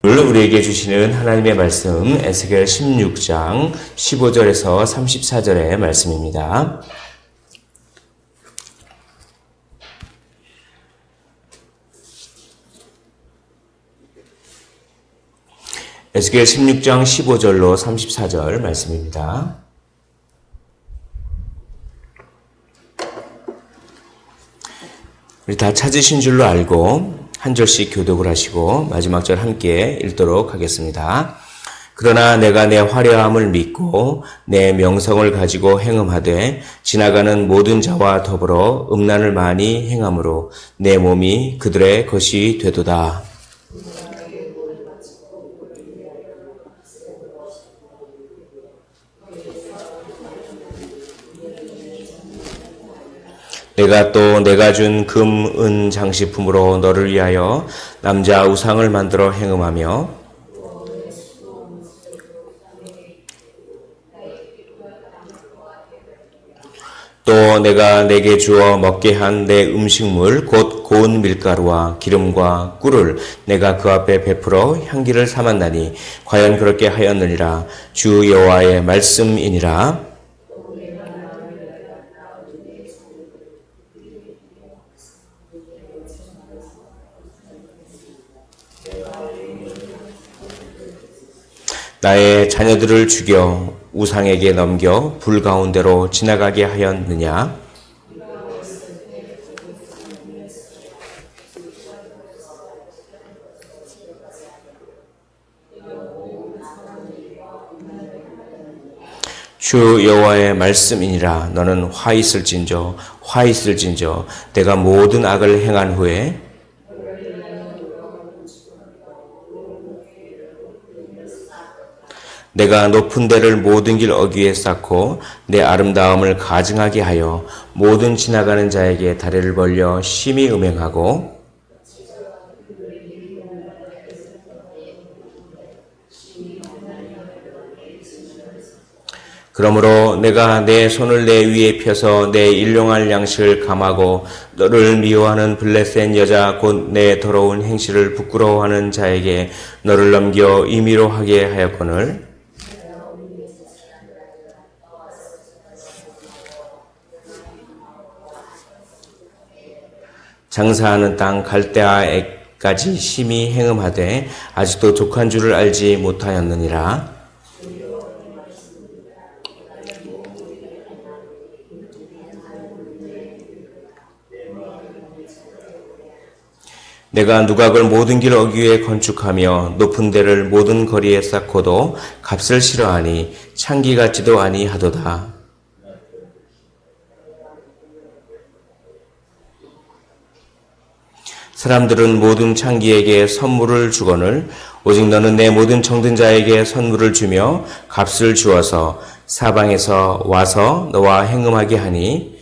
오늘 우리에게 주시는 하나님의 말씀 에스겔 16장 15절에서 34절의 말씀입니다. 에스겔 16장 15절로 34절 말씀입니다. 우리 다 찾으신 줄로 알고 한 절씩 교독을 하시고 마지막 절 함께 읽도록 하겠습니다. 그러나 내가 내 화려함을 믿고 내 명성을 가지고 행음하되 지나가는 모든 자와 더불어 음란을 많이 행함으로 내 몸이 그들의 것이 되도다. 내가 또 내가 준 금, 은 장식품으로 너를 위하여 남자 우상을 만들어 행음하며 또 내가 내게 주어 먹게 한 내 음식물 곧 고운 밀가루와 기름과 꿀을 내가 그 앞에 베풀어 향기를 삼았나니 과연 그렇게 하였느니라. 주 여호와의 말씀이니라. 나의 자녀들을 죽여 우상에게 넘겨 불 가운데로 지나가게 하였느냐? 주 여호와의 말씀이니라. 너는 화 있을진저 내가 모든 악을 행한 후에 내가 높은 데를 모든 길 어귀에 쌓고 내 아름다움을 가증하게 하여 모든 지나가는 자에게 다리를 벌려 심히 음행하고 그러므로 내가 내 손을 내 위에 펴서 내 일용할 양식을 감하고 너를 미워하는 블레셋 여자 곧 내 더러운 행실을 부끄러워하는 자에게 너를 넘겨 임의로 하게 하였거늘 장사하는 땅 갈대아에까지 심히 행음하되 아직도 독한 줄을 알지 못하였느니라. 내가 누각을 모든 길 어귀에 건축하며 높은 데를 모든 거리에 쌓고도 값을 싫어하니 창기 같지도 아니하도다. 사람들은 모든 창기에게 선물을 주거늘 오직 너는 내 모든 정든 자에게 선물을 주며 값을 주어서 사방에서 와서 너와 행음하게 하니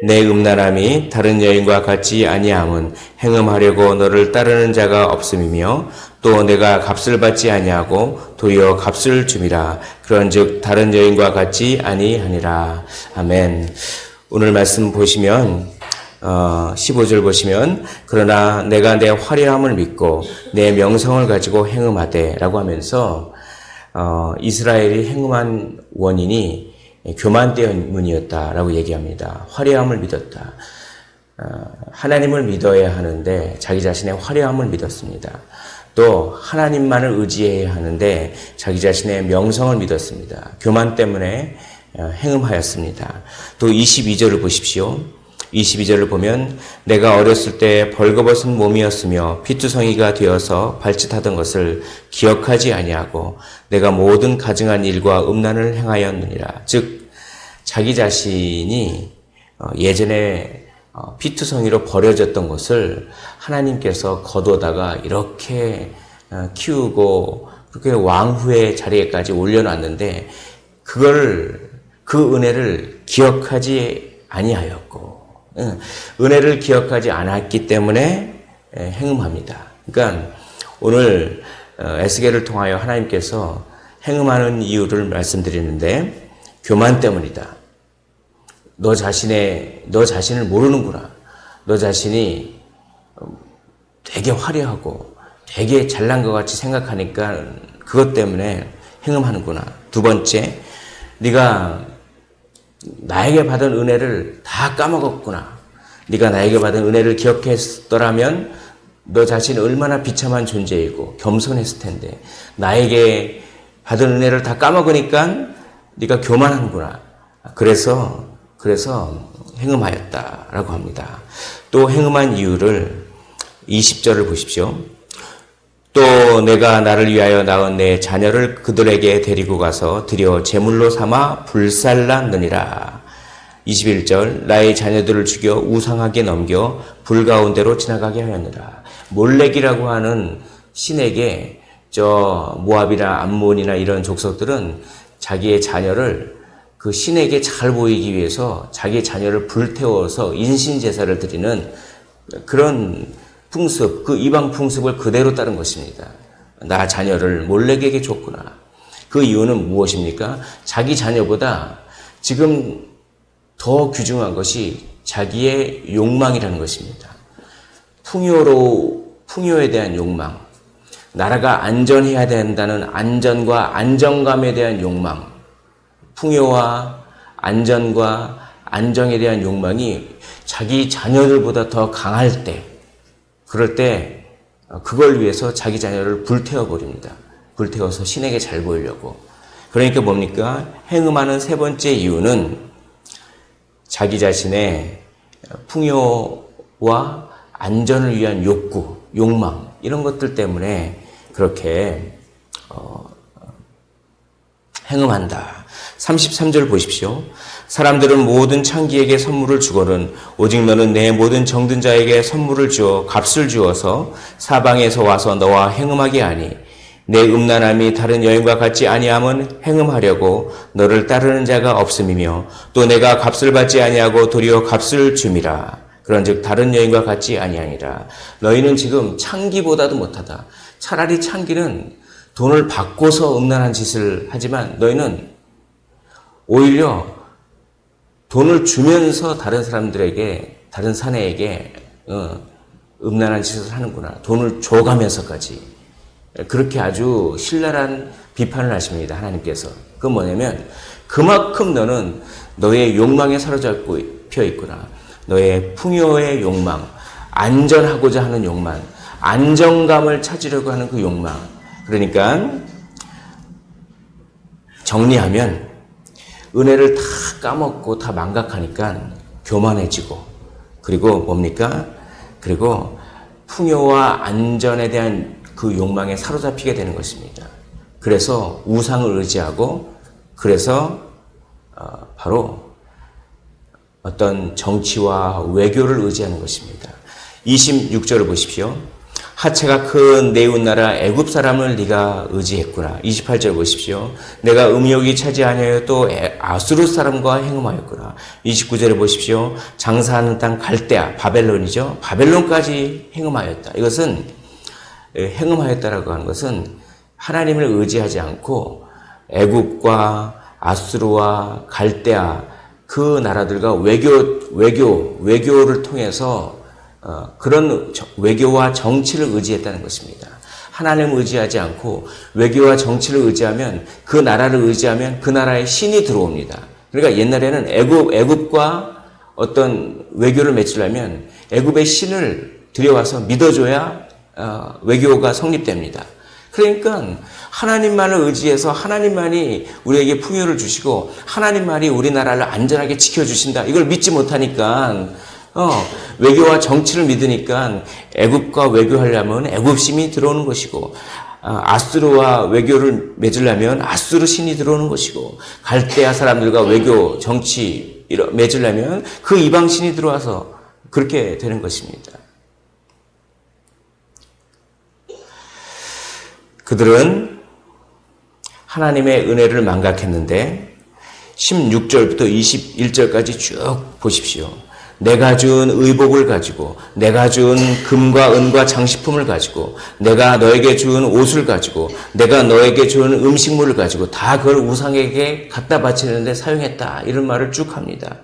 내 음란함이 다른 여인과 같지 아니함은 행음하려고 너를 따르는 자가 없음이며 또 내가 값을 받지 아니하고 도리어 값을 줌이라. 그런즉 다른 여인과 같지 아니하니라. 아멘. 오늘 말씀 보시면 15절 보시면 그러나 내가 내 화려함을 믿고 내 명성을 가지고 행음하되 라고 하면서 이스라엘이 행음한 원인이 교만 때문이었다라고 얘기합니다. 화려함을 믿었다. 하나님을 믿어야 하는데 자기 자신의 화려함을 믿었습니다. 또 하나님만을 의지해야 하는데 자기 자신의 명성을 믿었습니다. 교만 때문에 행음하였습니다. 또 22절을 보십시오. 22절을 보면 내가 어렸을 때 벌거벗은 몸이었으며 피투성이가 되어서 발짓하던 것을 기억하지 아니하고 내가 모든 가증한 일과 음란을 행하였느니라. 즉 자기 자신이 예전에 피투성이로 버려졌던 것을 하나님께서 거두다가 이렇게 키우고 그렇게 왕후의 자리에까지 올려놨는데 그 은혜를 기억하지 아니하였고 은혜를 기억하지 않았기 때문에 행음합니다. 그러니까 오늘 에스겔을 통하여 하나님께서 행음하는 이유를 말씀드리는데 교만 때문이다. 너 자신을 모르는구나. 너 자신이 되게 화려하고 되게 잘난 것 같이 생각하니까 그것 때문에 행음하는구나. 두 번째, 네가 나에게 받은 은혜를 다 까먹었구나. 네가 나에게 받은 은혜를 기억했더라면 너 자신이 얼마나 비참한 존재이고 겸손했을 텐데 나에게 받은 은혜를 다 까먹으니까 네가 교만한구나. 그래서 행음하였다라고 합니다. 또 행음한 이유를 20절을 보십시오. 또 내가 나를 위하여 낳은 내 자녀를 그들에게 데리고 가서 드려 제물로 삼아 불살랐느니라. 21절 나의 자녀들을 죽여 우상하게 넘겨 불 가운데로 지나가게 하였느라. 몰렉이라고 하는 신에게 저 모압이나 암몬이나 이런 족속들은 자기의 자녀를 그 신에게 잘 보이기 위해서 자기의 자녀를 불태워서 인신제사를 드리는 그런 풍습, 그 이방 풍습을 그대로 따른 것입니다. 나 자녀를 몰렉에게 줬구나. 그 이유는 무엇입니까? 자기 자녀보다 지금 더 귀중한 것이 자기의 욕망이라는 것입니다. 풍요에 대한 욕망, 나라가 안전해야 된다는 안전과 안정감에 대한 욕망, 풍요와 안전과 안정에 대한 욕망이 자기 자녀들보다 더 강할 때, 그럴 때 그걸 위해서 자기 자녀를 불태워버립니다. 불태워서 신에게 잘 보이려고. 그러니까 뭡니까? 행음하는 세 번째 이유는 자기 자신의 풍요와 안전을 위한 욕구, 욕망 이런 것들 때문에 그렇게 행음한다. 33절 보십시오. 사람들은 모든 창기에게 선물을 주거든 오직 너는 내 모든 정든 자에게 선물을 주어 값을 주어서 사방에서 와서 너와 행음하게 하니 내 음란함이 다른 여인과 같지 아니함은 행음하려고 너를 따르는 자가 없음이며 또 내가 값을 받지 아니하고 도리어 값을 줌이라. 그런즉 다른 여인과 같지 아니하니라. 너희는 지금 창기보다도 못하다. 차라리 창기는 돈을 받고서 음란한 짓을 하지만 너희는 오히려 돈을 주면서 다른 사람들에게, 다른 사내에게 음란한 짓을 하는구나. 돈을 줘가면서까지. 그렇게 아주 신랄한 비판을 하십니다. 하나님께서. 그건 뭐냐면 그만큼 너는 너의 욕망에 사로잡혀 있구나. 너의 풍요의 욕망, 안전하고자 하는 욕망, 안정감을 찾으려고 하는 그 욕망. 그러니까 정리하면 은혜를 다 까먹고 다 망각하니까 교만해지고, 그리고 뭡니까? 그리고 풍요와 안전에 대한 그 욕망에 사로잡히게 되는 것입니다. 그래서 우상을 의지하고, 그래서 바로 어떤 정치와 외교를 의지하는 것입니다. 26절을 보십시오. 하체가 큰 내 이웃나라 애굽 사람을 네가 의지했구나. 28절 보십시오. 내가 음욕이 차지 아니하여 또 아수르 사람과 행음하였구나. 29절에 보십시오. 장사하는 땅 갈대아, 바벨론이죠. 바벨론까지 행음하였다. 이것은 행음하였다라고 하는 것은 하나님을 의지하지 않고 애굽과 아수르와 갈대아 그 나라들과 외교를 통해서 그런 외교와 정치를 의지했다는 것입니다. 하나님을 의지하지 않고 외교와 정치를 의지하면, 그 나라를 의지하면 그 나라에 신이 들어옵니다. 그러니까 옛날에는 애굽과 어떤 외교를 맺으려면 애굽의 신을 들여와서 믿어줘야 외교가 성립됩니다. 그러니까 하나님만을 의지해서 하나님만이 우리에게 풍요를 주시고 하나님만이 우리나라를 안전하게 지켜주신다. 이걸 믿지 못하니까 외교와 정치를 믿으니까 애굽과 외교하려면 애굽신이 들어오는 것이고, 아수르와 외교를 맺으려면 아수르 신이 들어오는 것이고, 갈대아 사람들과 외교, 정치 맺으려면 그 이방신이 들어와서 그렇게 되는 것입니다. 그들은 하나님의 은혜를 망각했는데 16절부터 21절까지 쭉 보십시오. 내가 준 의복을 가지고, 내가 준 금과 은과 장식품을 가지고, 내가 너에게 준 옷을 가지고, 내가 너에게 준 음식물을 가지고 다 그걸 우상에게 갖다 바치는데 사용했다. 이런 말을 쭉 합니다.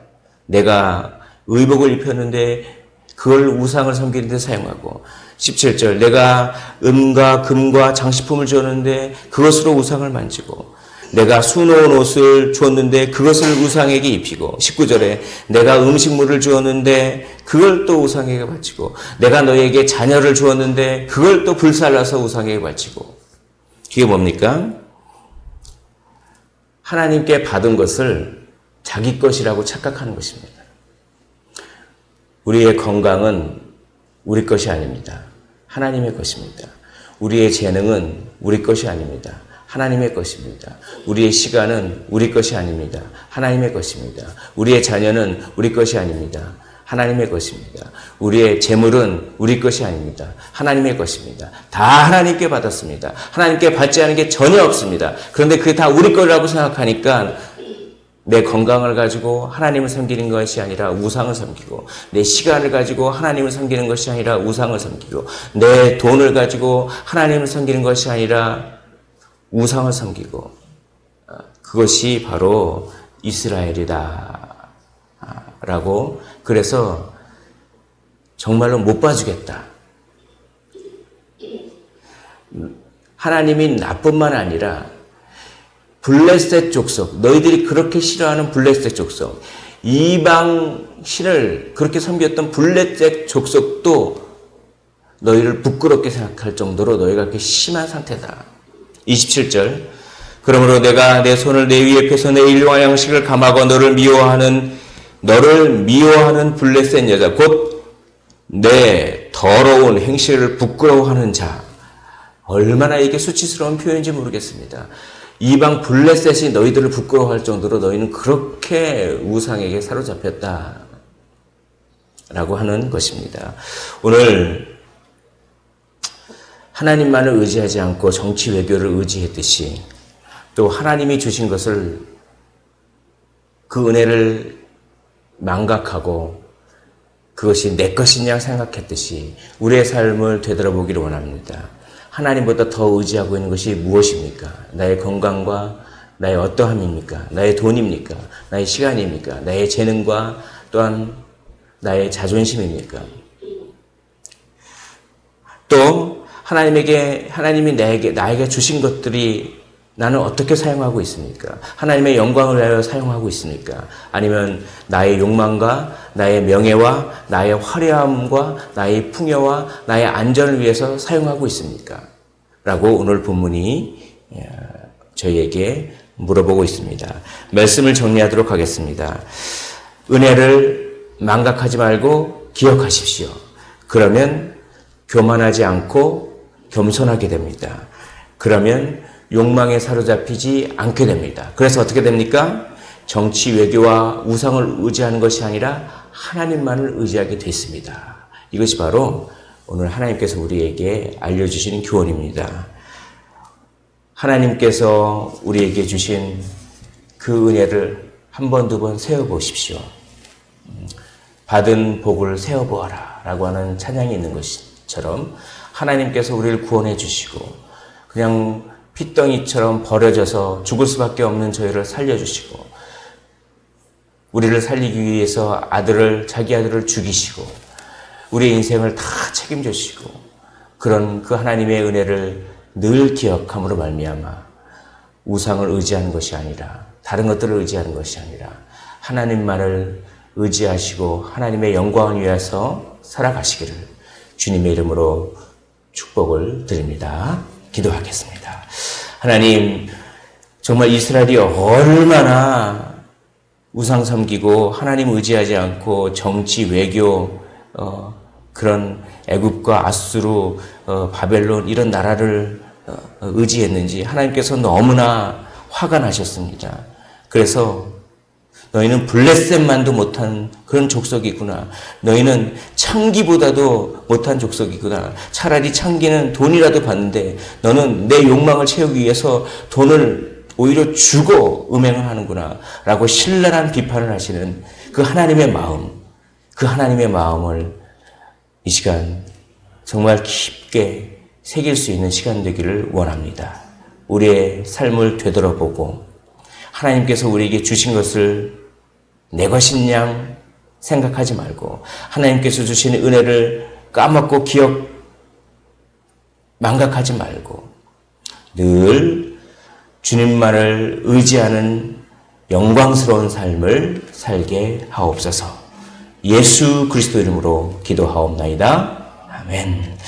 내가 의복을 입혔는데 그걸 우상을 섬기는데 사용하고, 17절 내가 은과 금과 장식품을 주었는데 그것으로 우상을 만지고 내가 수놓은 옷을 주었는데 그것을 우상에게 입히고 19절에 내가 음식물을 주었는데 그걸 또 우상에게 바치고 내가 너에게 자녀를 주었는데 그걸 또 불살라서 우상에게 바치고 그게 뭡니까? 하나님께 받은 것을 자기 것이라고 착각하는 것입니다. 우리의 건강은 우리 것이 아닙니다. 하나님의 것입니다. 우리의 재능은 우리 것이 아닙니다. 하나님의 것입니다. 우리의 시간은 우리 것이 아닙니다. 하나님의 것입니다. 우리의 자녀는 우리 것이 아닙니다. 하나님의 것입니다. 우리의 재물은 우리 것이 아닙니다. 하나님의 것입니다. 다 하나님께 받았습니다. 하나님께 받지 않은 게 전혀 없습니다. 그런데 그게 다 우리 거라고 생각하니까 내 건강을 가지고 하나님을 섬기는 것이 아니라 우상을 섬기고 내 시간을 가지고 하나님을 섬기는 것이 아니라 우상을 섬기고 내 돈을 가지고 하나님을 섬기는 것이 아니라 우상을 섬기고 그것이 바로 이스라엘이다 라고 그래서 정말로 못 봐주겠다. 하나님이 나뿐만 아니라 블레셋 족속, 너희들이 그렇게 싫어하는 블레셋 족속, 이방 신을 그렇게 섬겼던 블레셋 족속도 너희를 부끄럽게 생각할 정도로 너희가 그렇게 심한 상태다. 27절 그러므로 내가 내 손을 내 위에 펴서 내 일용할 양식을 감하고 너를 미워하는 블레셋 여자 곧 내 더러운 행실을 부끄러워하는 자 얼마나 이게 수치스러운 표현인지 모르겠습니다. 이방 블레셋이 너희들을 부끄러워할 정도로 너희는 그렇게 우상에게 사로잡혔다 라고 하는 것입니다. 오늘 하나님만을 의지하지 않고 정치 외교를 의지했듯이 또 하나님이 주신 것을 그 은혜를 망각하고 그것이 내 것이냐 생각했듯이 우리의 삶을 되돌아보기를 원합니다. 하나님보다 더 의지하고 있는 것이 무엇입니까? 나의 건강과 나의 어떠함입니까? 나의 돈입니까? 나의 시간입니까? 나의 재능과 또한 나의 자존심입니까? 또 하나님이 나에게 주신 것들이 나는 어떻게 사용하고 있습니까? 하나님의 영광을 위하여 사용하고 있습니까? 아니면 나의 욕망과 나의 명예와 나의 화려함과 나의 풍요와 나의 안전을 위해서 사용하고 있습니까? 라고 오늘 본문이 저희에게 물어보고 있습니다. 말씀을 정리하도록 하겠습니다. 은혜를 망각하지 말고 기억하십시오. 그러면 교만하지 않고 겸손하게 됩니다. 그러면 욕망에 사로잡히지 않게 됩니다. 그래서 어떻게 됩니까? 정치 외교와 우상을 의지하는 것이 아니라 하나님만을 의지하게 됐습니다. 이것이 바로 오늘 하나님께서 우리에게 알려주시는 교훈입니다. 하나님께서 우리에게 주신 그 은혜를 한 번, 두 번 세어보십시오. 받은 복을 세어보아라 라고 하는 찬양이 있는 것처럼 하나님께서 우리를 구원해 주시고 그냥 핏덩이처럼 버려져서 죽을 수밖에 없는 저희를 살려주시고 우리를 살리기 위해서 자기 아들을 죽이시고 우리의 인생을 다 책임져 주시고 그런 그 하나님의 은혜를 늘 기억함으로 말미암아 우상을 의지하는 것이 아니라 다른 것들을 의지하는 것이 아니라 하나님만을 의지하시고 하나님의 영광을 위해서 살아가시기를 주님의 이름으로 축복을 드립니다. 기도하겠습니다. 하나님, 정말 이스라엘이 얼마나 우상 섬기고 하나님 의지하지 않고 정치, 외교, 그런 애굽과 아수르, 바벨론 이런 나라를 의지했는지 하나님께서 너무나 화가 나셨습니다. 그래서 너희는 블레셋만도 못한 그런 족속이구나. 너희는 창기보다도 못한 족속이구나. 차라리 창기는 돈이라도 받는데 너는 내 욕망을 채우기 위해서 돈을 오히려 주고 음행을 하는구나. 라고 신랄한 비판을 하시는 그 하나님의 마음, 그 하나님의 마음을 이 시간 정말 깊게 새길 수 있는 시간 되기를 원합니다. 우리의 삶을 되돌아보고 하나님께서 우리에게 주신 것을 내 것인 양 생각하지 말고 하나님께서 주신 은혜를 까먹고 기억 망각하지 말고 늘 주님만을 의지하는 영광스러운 삶을 살게 하옵소서. 예수 그리스도 이름으로 기도하옵나이다. 아멘.